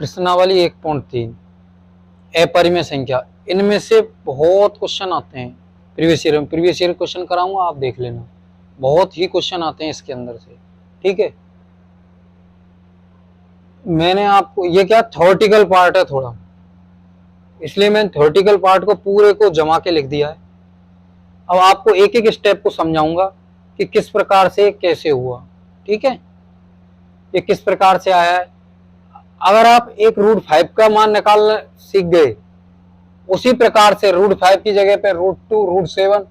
प्रश्नावली 1.3 अपरिमेय संख्या। इनमें से बहुत क्वेश्चन आते हैं प्रीवियस ईयर क्वेश्चन कराऊंगा, आप देख लेना, बहुत ही क्वेश्चन आते हैं इसके अंदर से। ठीक है, मैंने आपको ये क्या थ्योरेटिकल पार्ट है थोड़ा, इसलिए मैंने थ्योरेटिकल पार्ट को पूरे को जमा के लिख दिया है। अब आपको एक एक स्टेप को समझाऊंगा कि किस प्रकार से कैसे हुआ। ठीक है, ये किस प्रकार से आया है। अगर आप एक √5 का मान निकालना सीख गए, उसी प्रकार से √5 की जगह पे √2, √7,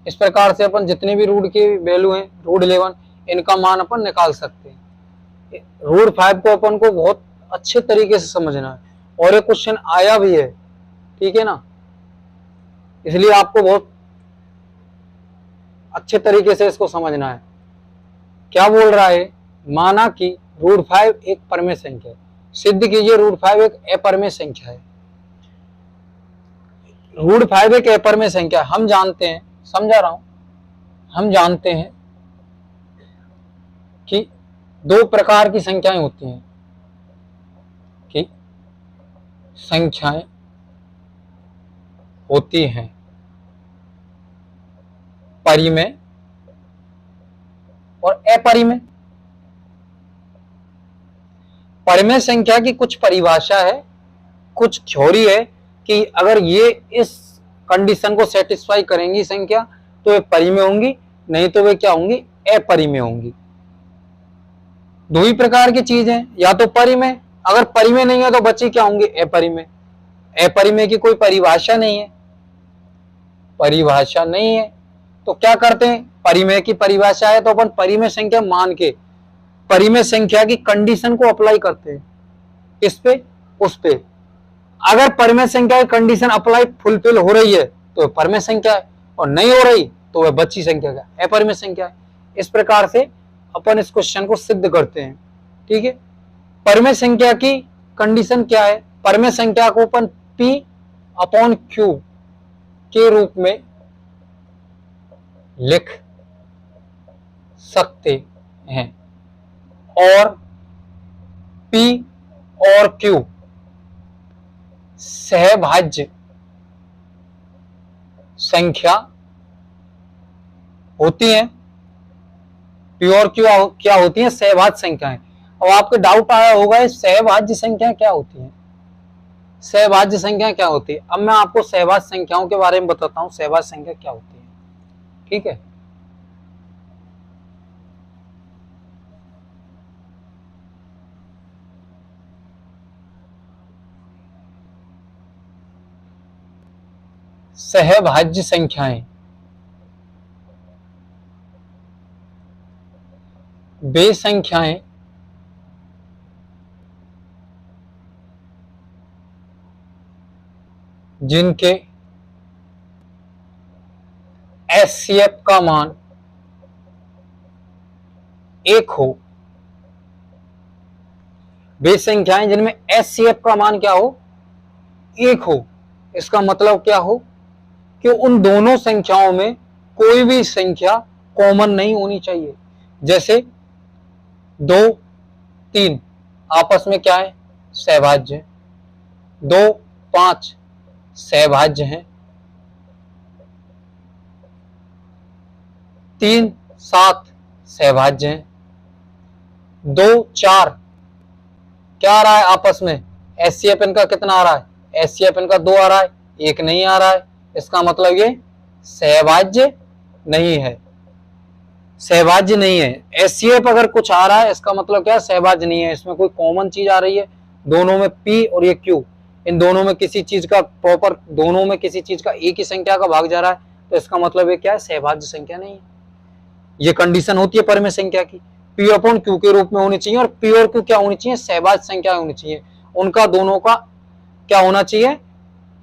इस प्रकार से अपन जितने भी रूट की वैल्यू है, √11, इनका मान अपन निकाल सकते हैं। √5 को अपन को बहुत अच्छे तरीके से समझना है और ये क्वेश्चन आया भी है। ठीक है ना, इसलिए आपको बहुत अच्छे तरीके से इसको समझना है। क्या बोल रहा है, माना कि √5 एक परमेय संख्या है, सिद्ध कीजिए √5 एक अपरिमेय संख्या है। √5 एक अपरिमेय संख्या, हम जानते हैं, समझा रहा हूं, हम जानते हैं कि दो प्रकार की संख्याएं होती हैं, कि संख्याएं होती हैं परिमेय और अपरिमेय। परिमेय संख्या की कुछ परिभाषा है, कुछ थ्योरी है कि अगर ये इस कंडीशन को सेटिस्फाई करेंगी संख्या तो वे परिमेय होंगी, नहीं तो वे क्या होंगी, अपरिमेय होंगी। दो ही प्रकार की चीज है, या तो परिमेय, अगर परिमेय नहीं है तो बची क्या होंगी, अपरिमेय। अपरिमेय की कोई परिभाषा नहीं है, परिभाषा नहीं है तो क्या करते हैं, परिमेय की परिभाषा है तो अपन परिमेय संख्या मान के परिमेय संख्या की कंडीशन को अप्लाई करते हैं, किस पे, उस पे। अगर परिमेय संख्या की कंडीशन अप्लाई फुलफिल हो रही है तो परिमेय संख्या है, और नहीं हो रही तो वह बची संख्या का अपरिमेय संख्या है। इस प्रकार से अपन इस क्वेश्चन को सिद्ध करते हैं। ठीक है, परिमेय संख्या की कंडीशन क्या है, परिमेय संख्या को अपन P/Q के रूप में लिख सकते हैं, और P और Q सहभाज्य संख्या होती है। P और Q क्या होती है, सहभाज्य संख्याएं। अब आपको डाउट आया होगा सहभाज्य संख्या क्या होती है, सहभाज्य संख्या क्या होती है। अब मैं आपको सहभाज्य संख्याओं के बारे में बताता हूं, सहभाज्य संख्या क्या होती है। ठीक है, सहभाज्य संख्याएं वे संख्याएं जिनके HCF का मान 1 हो, वे संख्याएं जिनमें HCF का मान क्या हो, 1 हो। इसका मतलब क्या हो कि उन दोनों संख्याओं में कोई भी संख्या कॉमन नहीं होनी चाहिए। जैसे 2, 3 आपस में क्या है, सहभाज्य है। 2, 5 सहभाज्य हैं। 3, 7 सहभाज्य हैं। 2, 4 क्या आ रहा है आपस में, HCF इनका कितना आ रहा है, HCF इनका 2 आ रहा है, 1 नहीं आ रहा है। इसका मतलब ये सहभाज्य नहीं है, सहभाज्य नहीं है। HCF अगर कुछ आ रहा है इसका मतलब क्या है, सहभाज्य नहीं है, इसमें कोई कॉमन चीज आ रही है। दोनों में P और ये Q, इन दोनों में किसी चीज का प्रॉपर, दोनों में किसी चीज का एक ही संख्या का भाग जा रहा है, तो इसका मतलब ये क्या है, सहभाज्य संख्या नहीं है। ये कंडीशन होती है परिमेय संख्या की, P/Q के रूप में होनी चाहिए, और P और Q क्या होनी चाहिए, सहभाज्य संख्या होनी चाहिए। उनका दोनों का क्या होना चाहिए,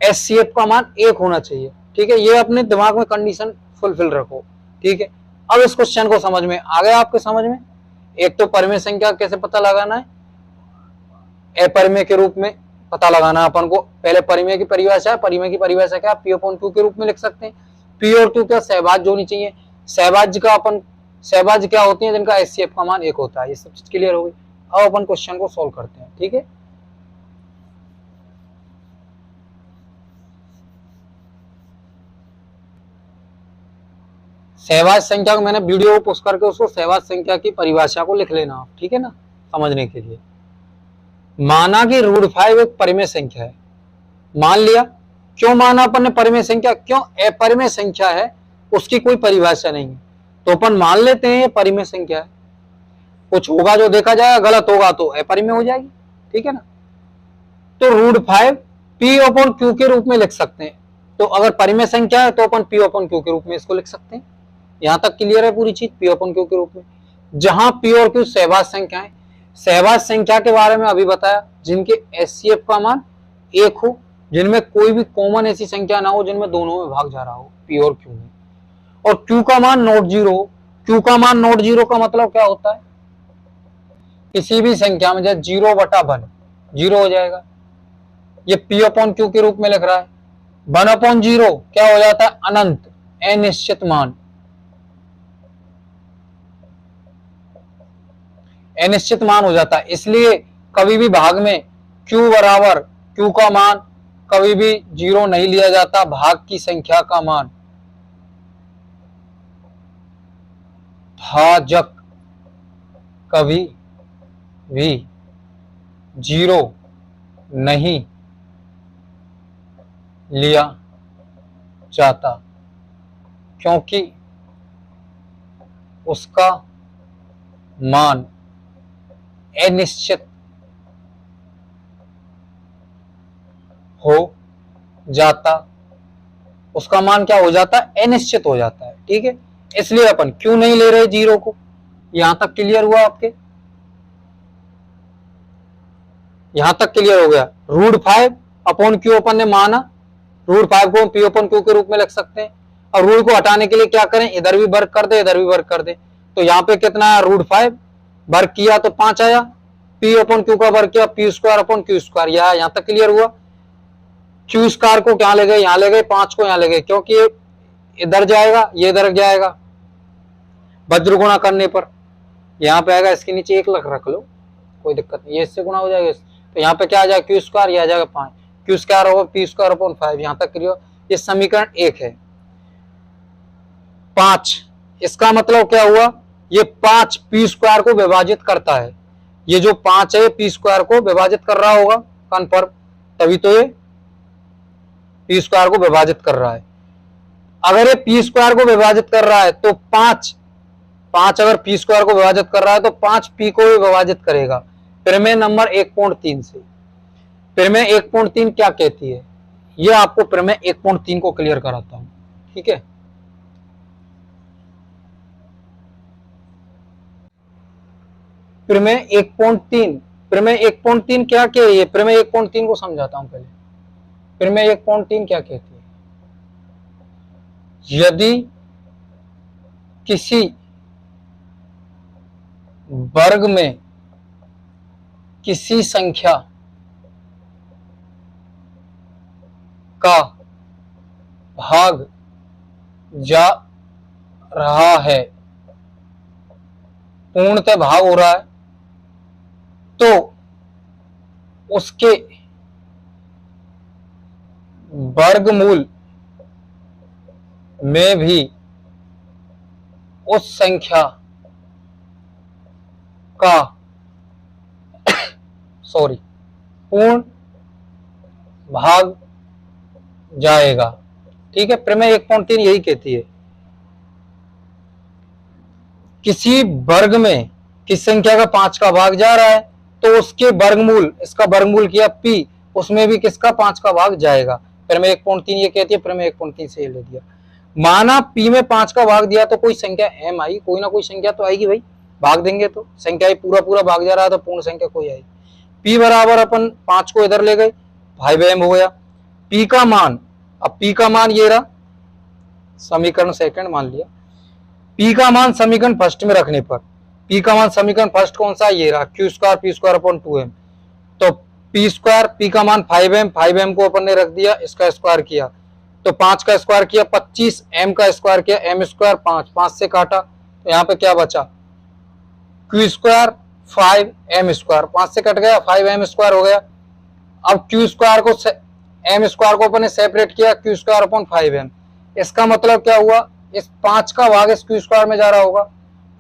HCF का मान 1 होना चाहिए। ठीक है, ये अपने दिमाग में कंडीशन फुलफिल रखो। ठीक है, अब इस क्वेश्चन को समझ में आ गया आपके समझ में। एक तो परिमेय संख्या कैसे पता लगाना है, अपरिमेय के रूप में पता लगाना अपन को। पहले परिमेय की परिभाषा है, परिमेय की परिभाषा क्या, P/Q के रूप में लिख सकते हैं। P और Q क्या सहभाज्य होनी चाहिए। सहभाज्य का अपन, सहभाज्य क्या होती है, जिनका HCF का मान 1 होता है। ये सब चीज क्लियर हो गई। अब अपन क्वेश्चन को सोल्व करते हैं। ठीक है, सहवाज संख्या को मैंने वीडियो को पोस्ट करके उसको सहवाज संख्या की परिभाषा को लिख लेना आप, ठीक है ना, समझने के लिए। माना कि √5 एक परिमेय संख्या है, मान लिया। क्यों माना अपन ने परिमेय संख्या? क्यों अपरिमेय संख्या है, उसकी कोई परिभाषा नहीं है, तो अपन मान लेते हैं ये परिमेय संख्या है। कुछ होगा जो देखा जाएगा, गलत होगा तो अपरिमेय हो जाएगी, ठीक है ना। तो √5 P/Q के रूप में लिख सकते हैं। तो अगर परिमेय संख्या है तो अपन P/Q के रूप में इसको लिख सकते हैं। यहां तक क्लियर है पूरी चीज, P/Q के रूप में। जहां P और Q सहवाज संख्या है, सहवाज संख्या के बारे में अभी बताया, जिनके HCF का मान 1 हो, जिनमें कोई भी कॉमन ऐसी संख्या ना हो जिनमें दोनों में भाग जा रहा हो, P और Q में, और Q का मान नॉट जीरो हो। Q का मान नॉट जीरो का मतलब क्या होता है? किसी भी संख्या में जैसे 0/1 जीरो हो जाएगा, ये P/Q के रूप में लिख रहा है। 1/0 क्या हो जाता है? अनंत, अनिश्चित मान, अनिश्चित मान हो जाता है। इसलिए कभी भी भाग में Q बराबर, Q का मान कभी भी 0 नहीं लिया जाता, भाग की संख्या का मान। भाजक कभी भी 0 नहीं लिया जाता, क्योंकि उसका मान अनिश्चित हो जाता। उसका मान क्या हो जाता है? अनिश्चित हो जाता है, ठीक है। इसलिए अपन क्यों नहीं ले रहे 0 को। यहां तक क्लियर हुआ आपके? यहां तक क्लियर हो गया। √5/Q अपन ने माना, √5 को P/Q के रूप में लिख सकते हैं। और रूट को हटाने के लिए क्या करें? इधर भी वर्ग कर दे, इधर भी वर्ग कर दे। तो यहाँ पे कितना है? √5 वर्ग किया तो 5 आया, P/Q का वर्ग किया P²/Q²। यह यहाँ तक क्लियर हुआ। Q² को क्या ले गए? यहाँ ले गए, 5 को यहाँ ले गए, क्योंकि ये इधर जाएगा, ये इधर जाएगा, वज्र गुणा करने पर यहाँ पे आएगा, इसके नीचे 1 रख लो, कोई दिक्कत नहीं, ये इससे गुणा हो जाएगा। तो यहाँ पे क्या आ जाएगा? Q², ये आ जाएगा 5, Q² होगा P²/5। यहाँ तक क्लियर। ये समीकरण 1 है। 5, इसका मतलब क्या हुआ? ये 5 P² को विभाजित करता है। ये जो 5 है P² को विभाजित कर रहा होगा, कन्फर्म, तभी तो ये P² को विभाजित कर रहा है। अगर ये P² को विभाजित कर रहा है तो 5 अगर P² को विभाजित कर रहा है तो 5 P को भी विभाजित करेगा। प्रमेय नंबर 1.3 से। प्रमेय 1.3 क्या कहती है, ये आपको प्रमेय 1.3 को क्लियर कराता हूं, ठीक है। प्रमेय 1.3 क्या कह रही है? प्रमेय 1.3 को समझाता हूं पहले। प्रमेय 1.3 क्या कहती है? यदि किसी वर्ग में किसी संख्या का भाग जा रहा है, पूर्णतः भाग हो रहा है, तो उसके वर्गमूल में भी उस संख्या का पूर्ण भाग जाएगा, ठीक है। प्रमेय 1.3 यही कहती है। किसी वर्ग में किस संख्या का 5 का भाग जा रहा है तो उसके वर्गमूल, इसका वर्गमूल किया P, उसमें भी किसका 5 का भाग जाएगा। प्रमेय 1.3 ये कहती है। प्रमेय 1.3 से ले दिया। माना P में 5 का भाग दिया तो कोई संख्या M आई, कोई ना कोई संख्या तो आएगी भाई, भाग देंगे तो संख्या पूरा भाग जा रहा है तो पूर्ण संख्या कोई आएगी। P बराबर अपन 5 को इधर ले गए, 5M हो गया। P का मान, अब P का मान ये रहा, समीकरण सेकंड मान लिया। P का मान समीकरण फर्स्ट में रखने पर, P का मान समीकरण फर्स्ट कौन सा? ये रहा, Q² P²/2M। तो P², P का मान 5M को अपन ने रख दिया, इसका स्क्वायर किया तो 5 का स्क्वायर किया 25, M का स्क्वायर किया M² 5 से काटा तो यहाँ पे क्या बचा? Q² 5M², 5 से कट गया, 5M² हो गया। अब Q² को M² को अपन ने सेपरेट किया Q²/5M। इसका मतलब क्या हुआ? इस 5 का भाग इस क्यू स्क्वायर में जा रहा होगा।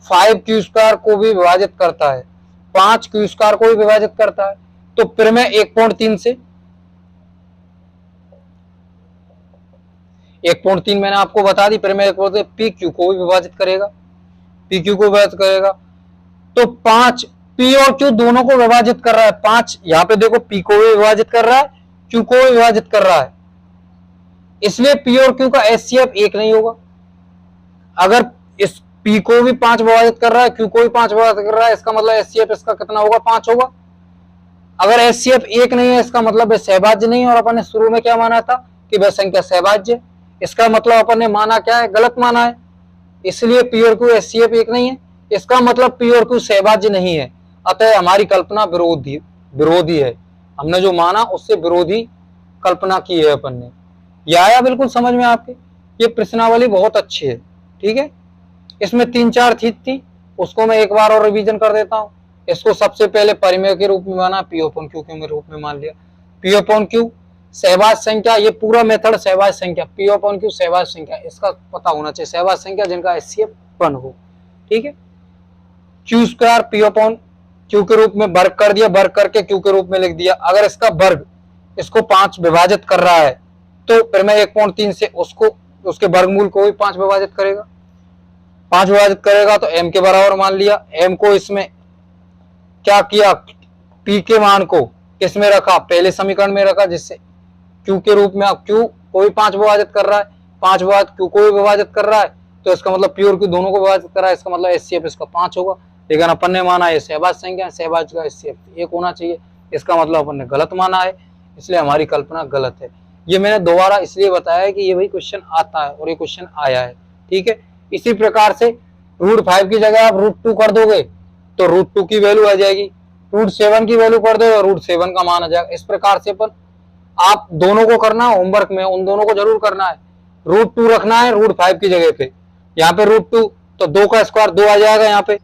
5 क्यू स्क्वायर को भी विभाजित करता है, 5 क्यू स्क्वायर को भी विभाजित करता है। तो प्रमेय 1.3 से 1.3 मैंने आपको बता दी, प्रमेय पी क्यू को भी विभाजित करेगा, पी क्यू को विभाजित करेगा। तो 5 पी और क्यू दोनों को विभाजित कर रहा है, 5 यहां पे देखो पी को भी विभाजित कर रहा है, क्यू को भी विभाजित कर रहा है, इसलिए पी और क्यू का एचसीएफ एक नहीं होगा। अगर इस पी को भी 5 विभाजित कर रहा है, क्यू को भी 5 विभाजित कर रहा है, इसका मतलब एचसीएफ इसका कितना होगा, 5 होगा। अगर एचसीएफ एक नहीं है, इसका मतलब सहभाज्य नहीं है, और अपन ने शुरू में क्या माना था कि वह संख्या सहभाज्य, इसका मतलब अपन ने माना क्या है, गलत माना है, इसलिए पी और क्यू एचसीएफ एक नहीं है, इसका मतलब पी और क्यू सहभाज्य नहीं है। अतः हमारी कल्पना विरोधी है, हमने जो माना उससे विरोधी कल्पना की है अपन ने। यह आया बिल्कुल समझ में आपके? ये प्रश्नावली बहुत अच्छी है, ठीक है। इसमें 3-4 चीज थी, उसको मैं एक बार और रिवीजन कर देता हूँ। इसको सबसे पहले परिमेय के रूप में माना, पी अपॉन क्यू के रूप में मान लिया। पी अपॉन क्यू सहभाज्य संख्या, ये पूरा मेथड सहभाज्य संख्या, पी अपॉन क्यू सहभाज्य संख्या, इसका पता होना चाहिए, सहभाज्य संख्या जिनका एचसीएफ 1 हो, ठीक है। Q square P upon Q के रूप में वर्ग कर दिया, वर्ग करके क्यू के रूप में लिख दिया। अगर इसका वर्ग इसको 5 विभाजित कर रहा है तो फिर मैं 1.3 से उसको उसके वर्गमूल को भी 5 विभाजित करेगा, 5 विभाजित करेगा तो m के बराबर मान लिया। m को इसमें क्या किया, p के मान को किसमें रखा, पहले समीकरण में रखा, जिससे q के रूप में, अब q को भी 5 विभाजित कर रहा है, 5 विभाजित q को भी विभाजित कर रहा है, तो इसका मतलब p और q दोनों को विभाजित कर रहा है, इसका मतलब एचसीएफ इसका 5 होगा। लेकिन अपन ने माना ये सहभाज्य संख्या है, सहभाज्य का एचसीएफ 1 होना चाहिए, इसका मतलब अपन ने गलत माना है, इसलिए हमारी कल्पना गलत है। ये मैंने दोबारा इसलिए बताया है कि ये वही क्वेश्चन आता है और ये क्वेश्चन आया है, ठीक है। इसी प्रकार से √5 की जगह आप √2 कर दोगे तो √2 की वैल्यू आ जाएगी, √7 की वैल्यू कर दोगे √7 का मान आ जाएगा। इस प्रकार से अपन आप दोनों को करना है, होमवर्क में उन दोनों को जरूर करना है। √2 रखना है √5 की जगह पे, यहाँ पे √2 तो 2 का स्क्वायर 2 आ जाएगा, यहाँ पे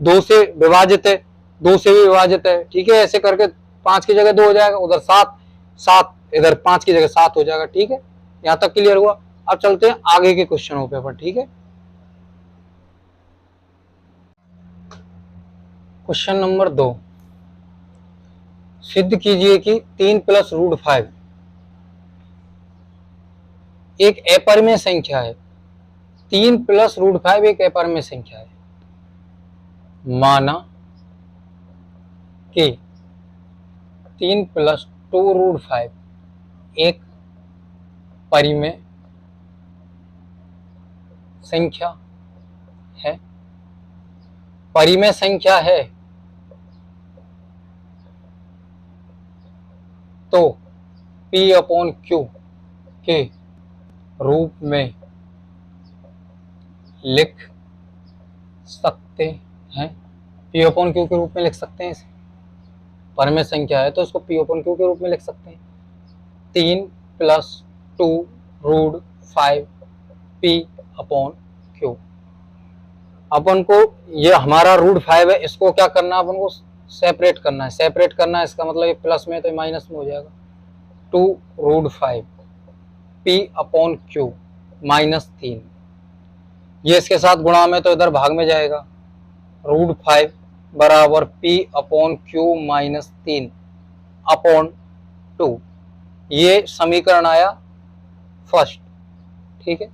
2 से विभाजित है, 2 से भी विभाजित है, ठीक है। ऐसे करके 5 की जगह 2 हो जाएगा, उधर 7 इधर 5 की जगह 7 हो जाएगा, ठीक है। यहाँ तक क्लियर हुआ। अब चलते हैं आगे के क्वेश्चनों पे पर, ठीक है। क्वेश्चन नंबर 2, सिद्ध कीजिए कि 3 + √5 एक अपरिमेय संख्या है। 3 + √5 एक अपरिमेय संख्या है। माना कि 3 + 2√5 एक परिमेय संख्या है, परिमेय संख्या है, तो P अपॉन Q के रूप में लिख सकते हैं। P अपॉन Q के रूप में लिख सकते हैं, इसे परिमेय संख्या है तो इसको P अपॉन Q के रूप में लिख सकते हैं। 3 + 2√5 P अपॉन Q। अपन को ये हमारा √5 है, इसको क्या करना है, अपन को सेपरेट करना है, सेपरेट करना है, इसका मतलब ये प्लस में तो माइनस में हो जाएगा। 2√5 P अपॉन Q -3, ये इसके साथ गुणा में तो इधर भाग में जाएगा। √5 बराबर P अपॉन Q -3 अपॉन 2, ये समीकरण आया फर्स्ट, ठीक है।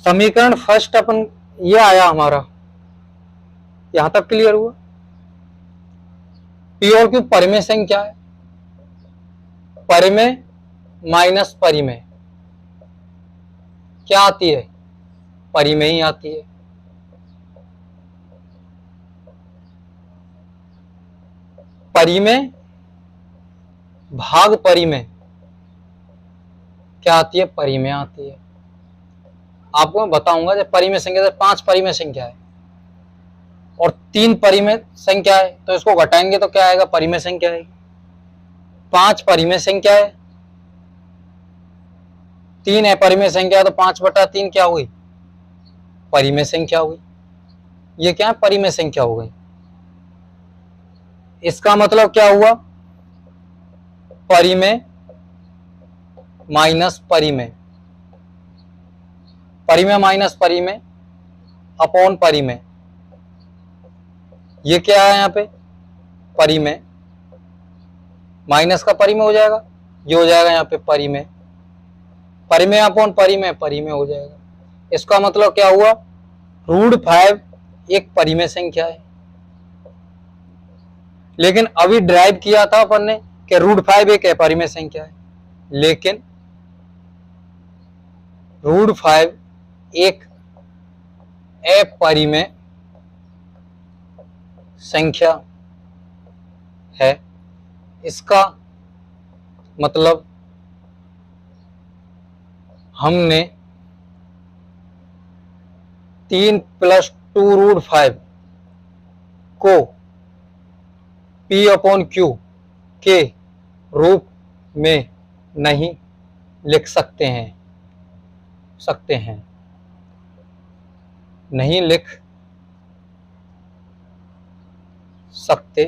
समीकरण फर्स्ट अपन ये आया हमारा, यहां तक क्लियर हुआ। P और Q परिमेय संख्या है, परिमेय माइनस परिमेय क्या आती है, परिमेय ही आती है। परिमेय भाग परिमेय क्या आती है, परिमेय आती है। आपको मैं बताऊंगा जब परिमेय संख्या, 5 परिमेय संख्या है और 3 परिमेय संख्या है तो इसको घटाएंगे तो क्या आएगा, परिमेय संख्या आएगी। 5 परिमेय संख्या है, 3 अपरिमेय संख्या है, तो 5/3 क्या हुई, परिमेय संख्या हुई। ये क्या है, परिमेय संख्या हो गई। इसका मतलब क्या हुआ, परिमेय माइनस परिमेय, परिमेय माइनस परिमेय अपॉन परिमेय, ये क्या है यहाँ पे परिमेय, माइनस का परिमेय हो जाएगा, ये हो जाएगा यहाँ पे परिमेय, परिमेय अपॉन परिमेय परिमेय हो जाएगा। इसका मतलब क्या हुआ, √5 एक परिमेय संख्या है। लेकिन अभी ड्राइव किया था अपन ने कि √5 एक अपरिमेय संख्या है, लेकिन √5 एक अपरिमेय संख्या है। इसका मतलब हमने 3 + 2√5 को P/Q के रूप में नहीं लिख सकते हैं, नहीं लिख सकते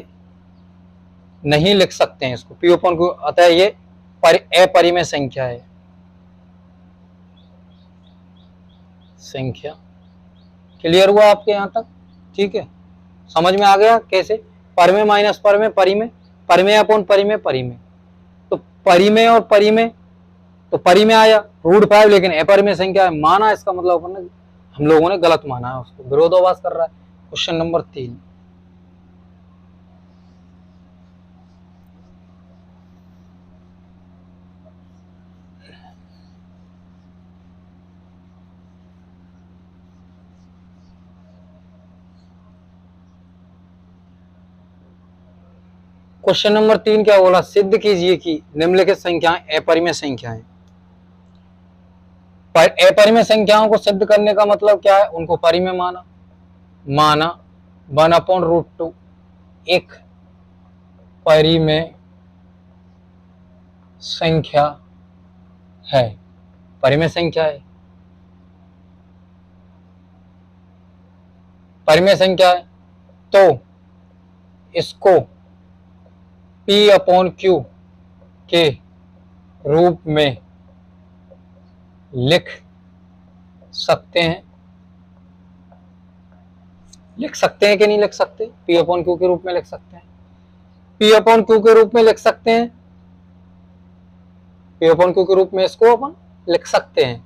हैं इसको P/Q, अतः ये अपरिमेय संख्या है। क्लियर हुआ आपके यहाँ तक? ठीक है, समझ में आ गया कैसे परिमेय माइनस परिमेय परिमेय, परिमेय अपॉन परिमेय परिमेय। तो परिमेय और परिमेय, तो परिमेय आया √5 लेकिन अपरिमेय संख्या है माना, इसका मतलब हम लोगों ने गलत माना है, उसको विरोधाभास कर रहा है। क्वेश्चन नंबर 3, क्वेश्चन नंबर 3 क्या बोला, सिद्ध कीजिए कि निम्नलिखित संख्याएं अपरिमेय संख्याएं। अपरिमेय संख्याओं को सिद्ध करने का मतलब क्या है, उनको परिमेय माना 1/√2 एक परिमेय संख्या है, परिमेय संख्या है, परिमेय संख्या है, तो इसको P/Q के रूप में लिख सकते हैं कि नहीं लिख सकते? P/Q के रूप में लिख सकते हैं, P/Q के रूप में लिख सकते हैं, P/Q के रूप में इसको अपन लिख सकते हैं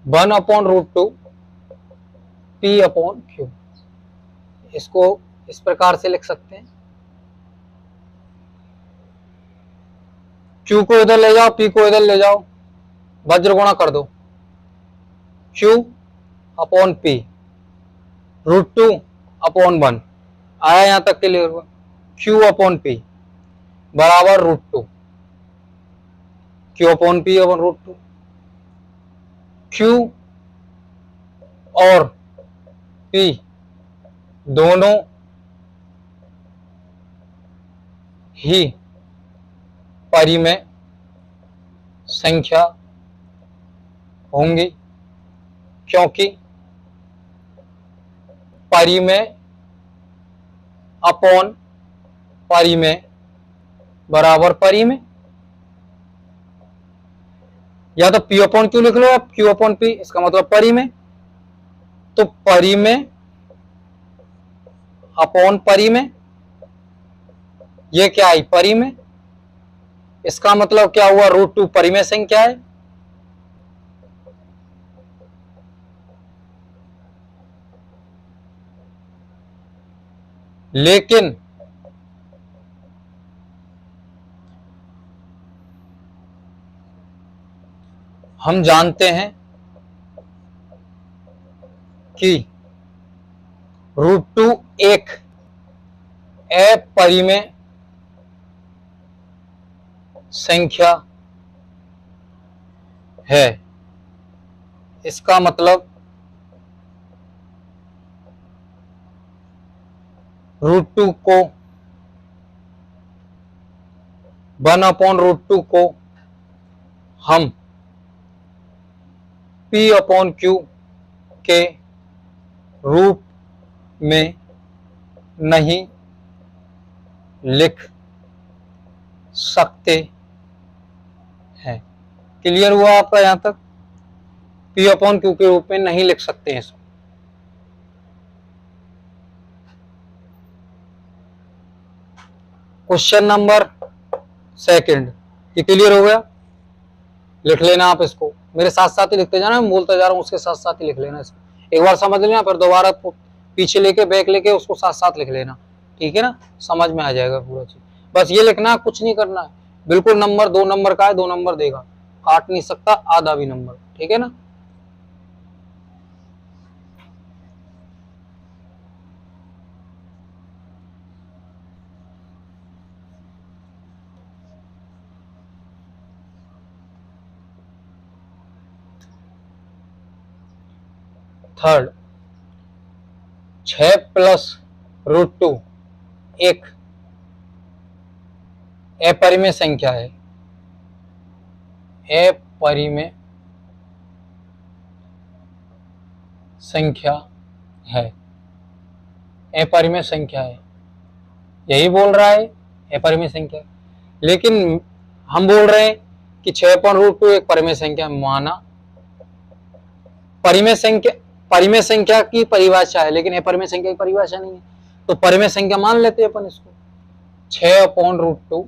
1/√2 P/Q, इसको इस प्रकार से लिख सकते हैं। Q को इधर ले जाओ, P को इधर ले जाओ, वज्र गुणा कर दो, Q/P √2/1 आया, यहां तक क्लियर हुआ। Q/P बराबर √2, Q/P/√2, Q और P दोनों ही परिमेय संख्या होंगी, क्योंकि परिमेय अपॉन परिमेय बराबर परिमेय, या तो P/Q लिख लो या Q/P, इसका मतलब परिमेय, तो परिमेय अपॉन परिमेय, ये क्या आई परिमेय, इसका मतलब क्या हुआ √2 परिमेय संख्या है, लेकिन हम जानते हैं कि √2 एक अपरिमेय संख्या है। इसका मतलब √2 को 1/√2 को हम P/Q के रूप में नहीं लिख सकते हैं। क्लियर हुआ आपका यहां तक? पी अपॉन क्यू के रूप में नहीं लिख सकते हैं इसको। क्वेश्चन नंबर सेकंड, ये क्लियर हो गया? लिख लेना आप इसको, मेरे साथ साथ ही लिखते जाना, मैं बोलता जा रहा हूँ उसके साथ साथ ही लिख लेना इसको। एक बार समझ लेना, फिर दोबारा पीछे लेके बैक लेके उसको साथ साथ लिख लेना, ठीक है ना? समझ में आ जाएगा पूरा चीज। बस ये लिखना, कुछ नहीं करना है, बिल्कुल नंबर 2 नंबर का है, 2 नंबर देगा, काट नहीं सकता आधा भी नंबर, ठीक है ना? थर्ड, 6 प्लस रूट 2 एक अपरिमेय संख्या है। अपरिमेय संख्या है, अपरिमेय संख्या है, यही बोल रहा है अपरिमेय संख्या। लेकिन हम बोल रहे हैं कि 6 अपॉन रूट 2 एक परिमेय संख्या माना। परिमेय संख्या की परिभाषा है, लेकिन अपरिमेय संख्या की परिभाषा नहीं है, तो परिमेय संख्या मान लेते हैं अपन इसको। 6 अपॉन रूट 2,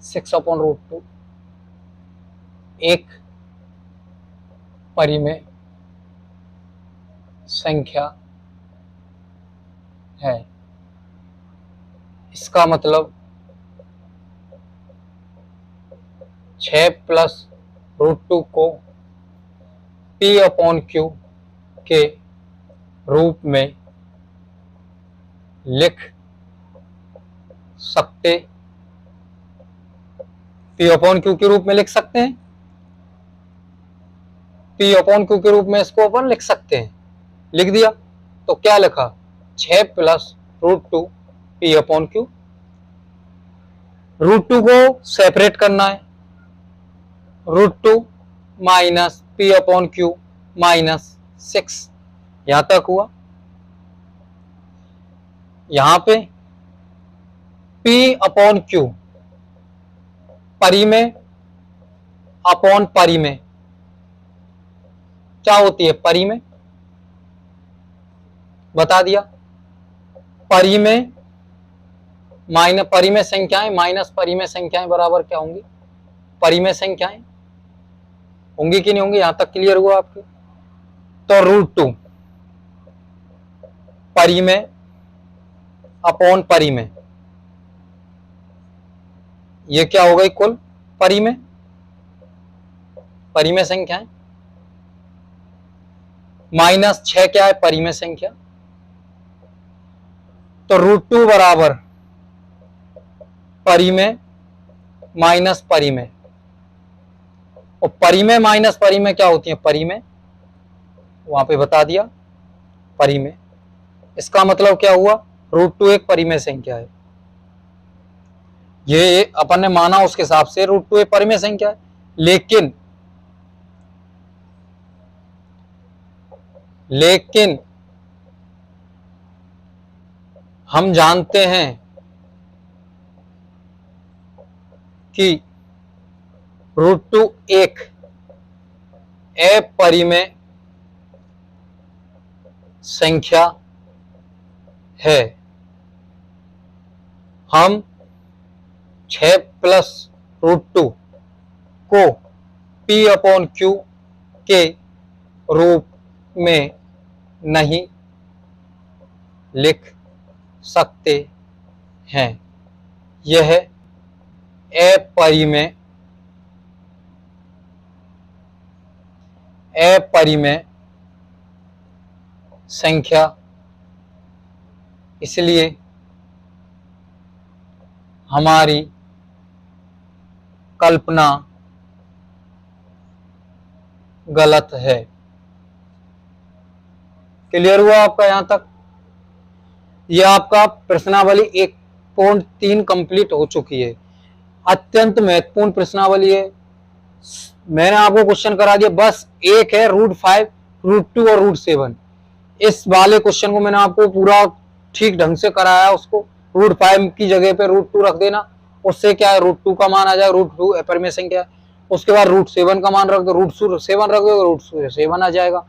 6 अपॉन रूट 2 एक परिमेय संख्या है। इसका मतलब 6 प्लस रूट 2 को पी अपॉन क्यू के रूप में लिख सकते, पी अपॉन क्यू के रूप में लिख सकते हैं, पी अपॉन क्यू के रूप में इसको अपन लिख सकते हैं। लिख दिया तो क्या लिखा? 6 plus root 2 P upon Q. Root 2 को सेपरेट करना है, root 2 minus P upon Q minus 6, यहां तक हुआ। यहां पे P अपॉन क्यू परिमेय अपॉन परिमेय क्या होती है? परिमेय, बता दिया। परिमेय माइनस परिमेय संख्याएं माइनस परिमेय संख्याएं बराबर क्या होंगी? परिमेय संख्याएं होंगी कि नहीं होंगी? यहां तक क्लियर हुआ आपके? तो रूट 2 परिमेय अपॉन परिमेय, ये क्या होगा? इक्वल परिमेय, परिमेय संख्या है। माइनस 6 क्या है? परिमेय संख्या। तो रूट 2 बराबर परिमेय माइनस परिमेय, और परिमेय माइनस परिमेय क्या होती है? परिमेय, वहां पे बता दिया परिमेय। इसका मतलब क्या हुआ? रूट 2 एक परिमेय संख्या है। ये अपन ने माना उसके हिसाब से रूट 2 एक परिमेय संख्या है, लेकिन हम जानते हैं कि रूट 2 एक अपरिमेय संख्या है। हम 6 प्लस रूट 2 को P अपॉन क्यू के रूप में नहीं लिख सकते हैं। यह अपरिमेय संख्या, इसलिए हमारी कल्पना गलत है। क्लियर हुआ आपका यहां तक? यह आपका प्रश्नावली 1.3 कंप्लीट हो चुकी है। अत्यंत महत्वपूर्ण प्रश्नावली है। मैंने आपको क्वेश्चन करा दिया, बस एक है रूट 5, रूट 2 और रूट 7। इस वाले क्वेश्चन को मैंने आपको पूरा ठीक ढंग से कराया। उसको रूट 5 की जगह पे रूट 2 रख देना, उससे क्या है? रूट 2 का मान आ जाएगा। रूट 2 अपरिमेय संख्या है, उसके बाद रूट 7 का मान रख दो, रूट 7 रख दो, रूट 7 आ जाएगा।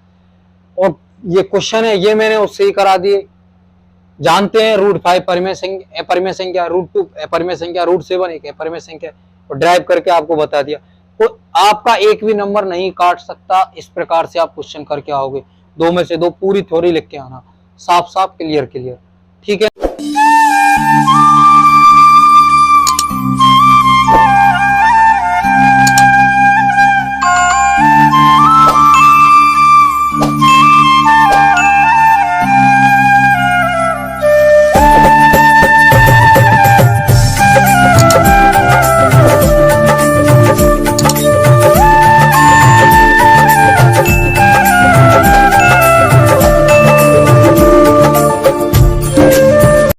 और ये क्वेश्चन है ये मैंने उससे ही करा दिए। जानते हैं रूट 5 परिमेय संख्या, रूट 2 अपरिमेय संख्या, रूट 7 एक अपरिमेय संख्या, और ड्राइव करके आपको बता दिया। तो आपका एक भी नंबर नहीं काट सकता। इस प्रकार से आप क्वेश्चन करके आओगे, 2 में से 2 पूरी थ्योरी लिख के आना, साफ साफ क्लियर क्लियर, ठीक है।